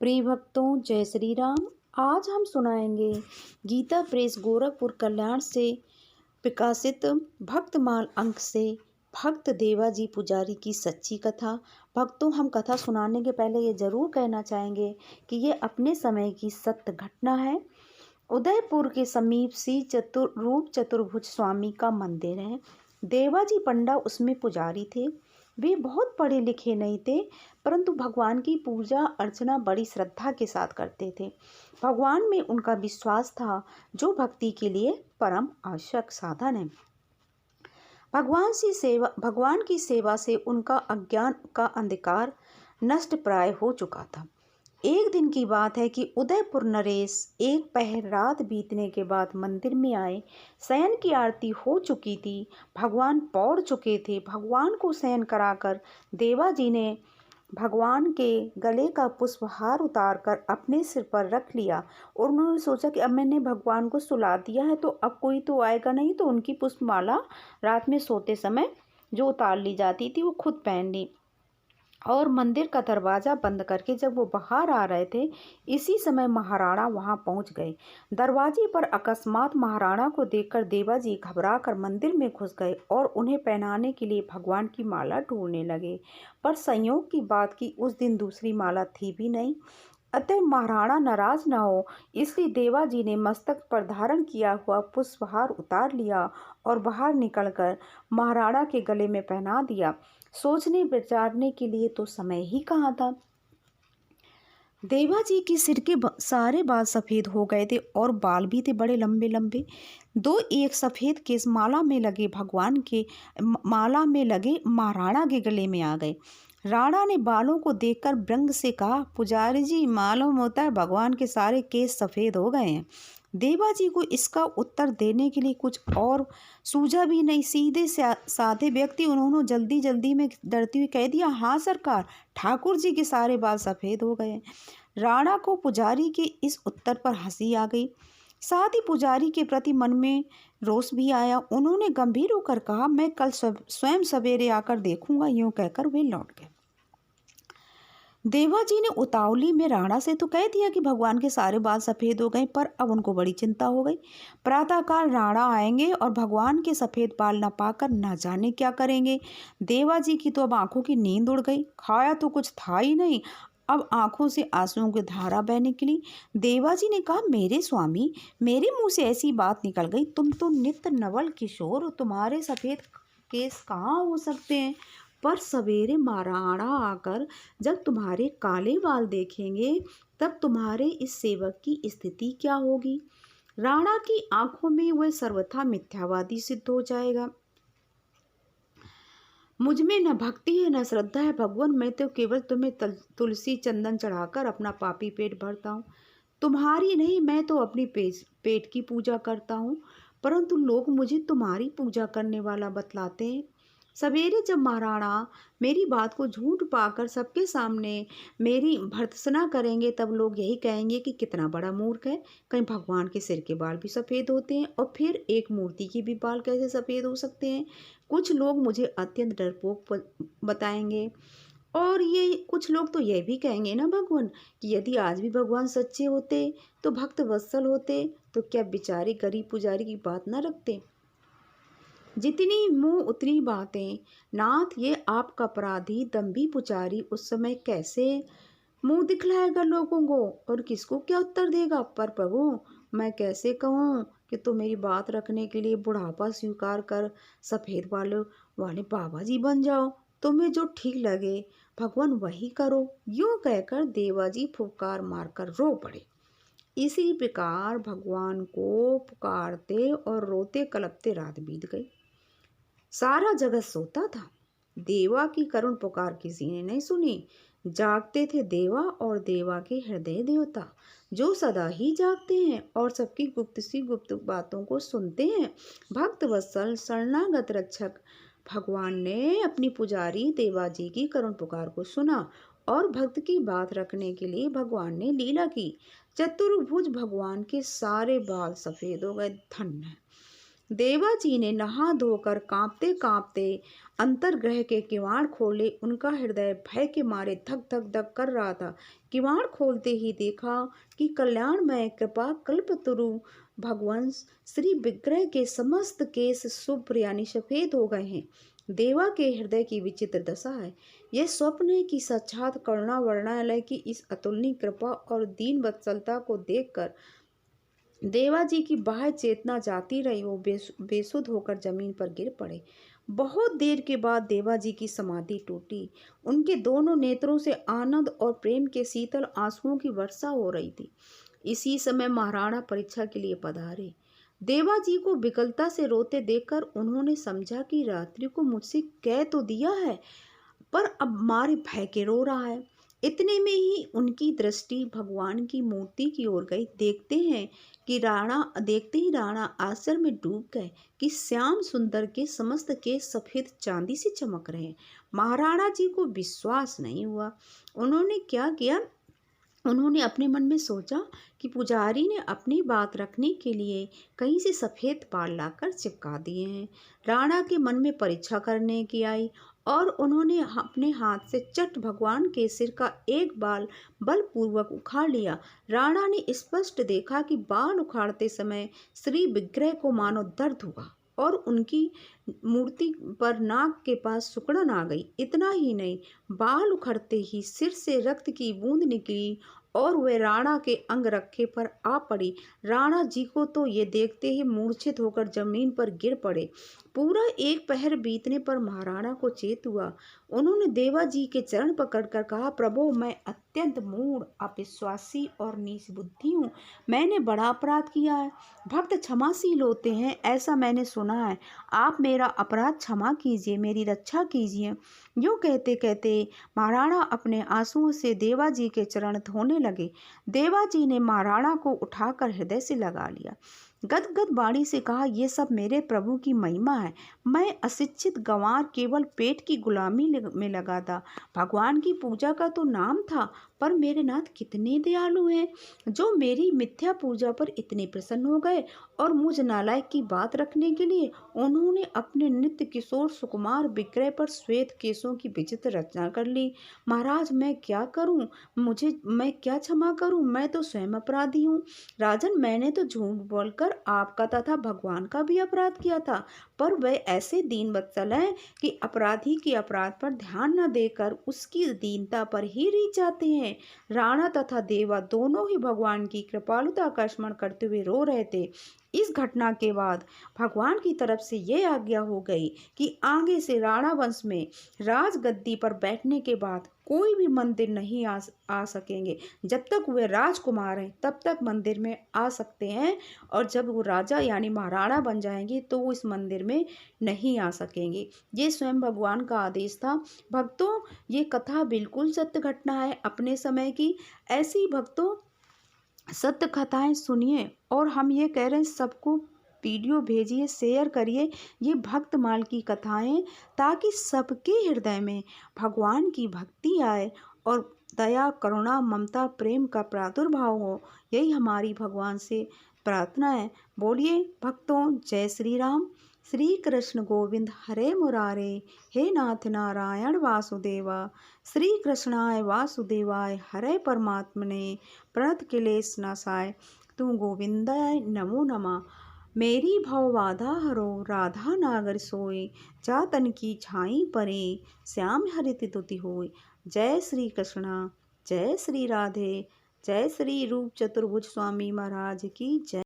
प्रिय भक्तों, जय श्री राम। आज हम सुनाएंगे गीता प्रेस गोरखपुर कल्याण से प्रकाशित भक्तमाल अंक से भक्त देवाजी पुजारी की सच्ची कथा। भक्तों, हम कथा सुनाने के पहले ये जरूर कहना चाहेंगे कि ये अपने समय की सत्य घटना है। उदयपुर के समीप श्री रूप चतुर्भुज स्वामी का मंदिर है। देवाजी पंडा उसमें पुजारी थे। वे बहुत पढ़े लिखे नहीं थे, परंतु भगवान की पूजा अर्चना बड़ी श्रद्धा के साथ करते थे। भगवान में उनका विश्वास था, जो भक्ति के लिए परम आवश्यक साधन है। भगवान की सेवा से उनका अज्ञान का अंधकार नष्ट प्राय हो चुका था। एक दिन की बात है कि उदयपुर नरेश एक पहर रात बीतने के बाद मंदिर में आए। शयन की आरती हो चुकी थी, भगवान पौड़ चुके थे। भगवान को शयन कराकर देवाजी ने भगवान के गले का पुष्पहार उतारकर अपने सिर पर रख लिया और उन्होंने सोचा कि अब मैंने भगवान को सुला दिया है तो अब कोई तो आएगा नहीं, तो उनकी पुष्पमाला रात में सोते समय जो उतार ली जाती थी वो खुद पहन ली और मंदिर का दरवाज़ा बंद करके जब वो बाहर आ रहे थे, इसी समय महाराणा वहां पहुंच गए। दरवाजे पर अकस्मात महाराणा को देखकर देवाजी घबराकर मंदिर में घुस गए और उन्हें पहनाने के लिए भगवान की माला ढूंढने लगे। पर संयोग की बात कि उस दिन दूसरी माला थी भी नहीं। अतः महाराणा नाराज न हो, इसलिए देवाजी ने मस्तक पर धारण किया हुआ पुष्पहार उतार लिया और बाहर निकलकर महाराणा के गले में पहना दिया। सोचने विचारने के लिए तो समय ही कहाँ था। देवाजी के सिर के सारे बाल सफ़ेद हो गए थे और बाल भी थे बड़े लंबे लंबे। दो एक सफ़ेद केस माला में लगे माला में लगे महाराणा के गले में आ गए। राणा ने बालों को देखकर व्यंग से कहा, पुजारी जी, मालूम होता है भगवान के सारे केस सफ़ेद हो गए हैं। देवाजी को इसका उत्तर देने के लिए कुछ और सूझा भी नहीं। सीधे साधे व्यक्ति उन्होंने जल्दी जल्दी में डरती हुई कह दिया, हाँ सरकार, ठाकुर जी के सारे बाल सफ़ेद हो गए। राणा को पुजारी के इस उत्तर पर हंसी आ गई, साथ ही पुजारी के प्रति मन में रोष भी आया। उन्होंने गंभीर होकर कहा, मैं कल स्वयं सवेरे आकर देखूंगा। यूं कहकर वे लौट गए। देवाजी ने उतावली में राणा से तो कह दिया कि भगवान के सारे बाल सफ़ेद हो गए, पर अब उनको बड़ी चिंता हो गई। प्रातःकाल राणा आएंगे और भगवान के सफ़ेद बाल न पाकर न जाने क्या करेंगे। देवाजी की तो अब आंखों की नींद उड़ गई। खाया तो कुछ था ही नहीं, अब आंखों से आंसुओं की धारा बहने के लिए। देवाजी ने कहा, मेरे स्वामी, मेरे मुंह से ऐसी बात निकल गई, तुम तो नित्य नवल किशोर हो, तुम्हारे सफ़ेद केस कहाँ हो सकते हैं। पर सवेरे महाराणा आकर जब तुम्हारे काले बाल देखेंगे, तब तुम्हारे इस सेवक की स्थिति क्या होगी। राणा की आंखों में वह सर्वथा मिथ्यावादी सिद्ध हो जाएगा। मुझ में न भक्ति है न श्रद्धा है भगवान, मैं तो केवल तुम्हें तुलसी चंदन चढ़ाकर अपना पापी पेट भरता हूँ। तुम्हारी नहीं, मैं तो अपनी पेट की पूजा करता हूँ, परंतु लोग मुझे तुम्हारी पूजा करने वाला बतलाते हैं। सवेरे जब महाराणा मेरी बात को झूठ पाकर सबके सामने मेरी भर्त्सना करेंगे, तब लोग यही कहेंगे कि कितना बड़ा मूर्ख है। कहीं भगवान के सिर के बाल भी सफ़ेद होते हैं, और फिर एक मूर्ति के भी बाल कैसे सफ़ेद हो सकते हैं। कुछ लोग मुझे अत्यंत डरपोक बताएंगे, और ये कुछ लोग तो यह भी कहेंगे ना भगवान, कि यदि आज भी भगवान सच्चे होते तो भक्त वत्सल होते, तो क्या बेचारे गरीब पुजारी की बात ना रखते। जितनी मुंह उतनी बातें। नाथ, ये आपका अपराधी दम्भी पुजारी उस समय कैसे मुंह दिखलाएगा लोगों को, और किसको क्या उत्तर देगा। पर प्रभु, मैं कैसे कहूँ कि तुम मेरी बात रखने के लिए बुढ़ापा स्वीकार कर सफ़ेद बालों वाले बाबा जी बन जाओ। तुम्हें जो ठीक लगे भगवान वही करो। यूं कहकर देवाजी फुफकार मारकर रो पड़े। इसी प्रकार भगवान को पुकारते और रोते कलपते रात बीत गई। सारा जगत सोता था। देवा की करुण पुकार किसी ने नहीं सुनी। जागते थे देवा और देवा के हृदय देवता, जो सदा ही जागते हैं और सबकी गुप्त सी गुप्त बातों को सुनते हैं। भक्त वत्सल शरणागत रक्षक भगवान ने अपनी पुजारी देवाजी की करुण पुकार को सुना और भक्त की बात रखने के लिए भगवान ने लीला की। चतुर्भुज भगवान के सारे बाल सफ़ेद हो गए। धन्य देवा जी ने नहा धोकर कांपते कांपते अंतर्गृह के किवाड़ खोले। उनका हृदय भय के मारे धक धक धक कर रहा था। किवाड़ खोलते ही देखा कि कल्याणमय कृपा कल्पतरु भगवंश श्री विग्रह के समस्त केस शुभ्र यानी सफेद हो गए हैं। देवा के हृदय की विचित्र दशा है। यह स्वप्न है कि साक्षात करुणा वर्णालय की इस अतुलनीय कृपा और दीन वत्सलता को देखकर देवा जी की बाह्य चेतना जाती रही। वो बेसुध होकर जमीन पर गिर पड़े। बहुत देर के बाद देवा जी की समाधि टूटी। उनके दोनों नेत्रों से आनंद और प्रेम के शीतल आंसुओं की वर्षा हो रही थी। इसी समय महाराणा परीक्षा के लिए पधारे। देवा जी को विकलता से रोते देखकर उन्होंने समझा कि रात्रि को मुझसे कह तो दिया है, पर अब मारे भय के रो रहा है। इतने में ही उनकी दृष्टि भगवान की मूर्ति की ओर गई। देखते ही राणा आश्चर्य में डूब गए कि श्याम सुंदर के समस्त केस सफेद चांदी से चमक रहे हैं। महाराणा जी को विश्वास नहीं हुआ। उन्होंने क्या किया? उन्होंने अपने मन में सोचा कि पुजारी ने अपनी बात रखने के लिए कहीं से सफ़ेद बाल लाकर चिपका दिए हैं। राणा के मन में परीक्षा करने की आई और उन्होंने अपने हाथ से चट भगवान के सिर का एक बाल बलपूर्वक उखाड़ लिया। राणा ने स्पष्ट देखा कि बाल उखाड़ते समय श्री विग्रह को मानो दर्द हुआ और उनकी मूर्ति पर नाक के पास सुकड़न आ गई। इतना ही नहीं, बाल उखड़ते ही सिर से रक्त की बूंद निकली और वे राणा के अंगरखे पर आ पड़ी। राणा जी को तो ये देखते ही मूर्छित होकर जमीन पर गिर पड़े। पूरा एक पहर बीतने पर महाराणा को चेत हुआ। उन्होंने देवा जी के चरण पकड़कर कहा, प्रभु, मैं अत्यंत मूढ़, अविश्वासी और नीच बुद्धि हूँ। मैंने बड़ा अपराध किया है। भक्त क्षमाशील होते हैं, ऐसा मैंने सुना है। आप मेरा अपराध क्षमा कीजिए, मेरी रक्षा कीजिए। यूँ कहते कहते महाराणा अपने आंसुओं से देवा जी के चरण धोने लगे। देवा जी ने महाराणा को उठाकर हृदय से लगा लिया। गदगद वाणी से कहा, ये सब मेरे प्रभु की महिमा है। मैं अशिक्षित गंवार केवल पेट की गुलामी में लगा था। भगवान की पूजा का तो नाम था, पर मेरे नाथ कितने दयालु हैं, जो मेरी मिथ्या पूजा पर इतने प्रसन्न हो गए और मुझ नालायक की बात रखने के लिए उन्होंने अपने नित्य किशोर सुकुमार विग्रह पर श्वेत केशों की विचित्र रचना कर ली। महाराज, मैं क्या करूं? मैं क्या क्षमा करूं? मैं तो स्वयं अपराधी हूं। राजन, मैंने तो झूठ बोलकर आपका तथा भगवान का भी अपराध किया था, पर वे ऐसे दीन वत्सल हैं कि अपराधी के अपराध पर ध्यान न देकर उसकी दीनता पर ही रीझ जाते हैं। राणा तथा देवा दोनों ही भगवान की कृपालुता का स्मरण करते हुए रो रहे थे। इस घटना के बाद भगवान की तरफ से ये आज्ञा हो गई कि आगे से राणा वंश में राजगद्दी पर बैठने के बाद कोई भी मंदिर नहीं आ सकेंगे। जब तक वे राजकुमार हैं तब तक मंदिर में आ सकते हैं, और जब वो राजा यानी महाराणा बन जाएंगे तो वो इस मंदिर में नहीं आ सकेंगे। ये स्वयं भगवान का आदेश था। भक्तों, ये कथा बिल्कुल सत्य घटना है अपने समय की। ऐसी भक्तों सत्य कथाएं सुनिए, और हम ये कह रहे हैं सबको वीडियो भेजिए, शेयर करिए ये भक्तमाल की कथाएं, ताकि सबके हृदय में भगवान की भक्ति आए और दया, करुणा, ममता, प्रेम का प्रादुर्भाव हो। यही हमारी भगवान से प्रार्थना है। बोलिए भक्तों, जय श्री राम। श्री कृष्ण गोविंद हरे मुरारे, हे नाथ नारायण वासुदेवा। श्री कृष्णाय वासुदेवाय हरे परमात्मने, प्रणत क्लेश नाशाय तू गोविंदाय नमो नमः। मेरी भव बाधा हरो, राधा नागर सोए, जा तन की छाई परे, श्याम हरित तुति होय। जय श्री कृष्णा, जय श्री राधे, जय श्री रूप चतुर्भुज स्वामी महाराज की जय।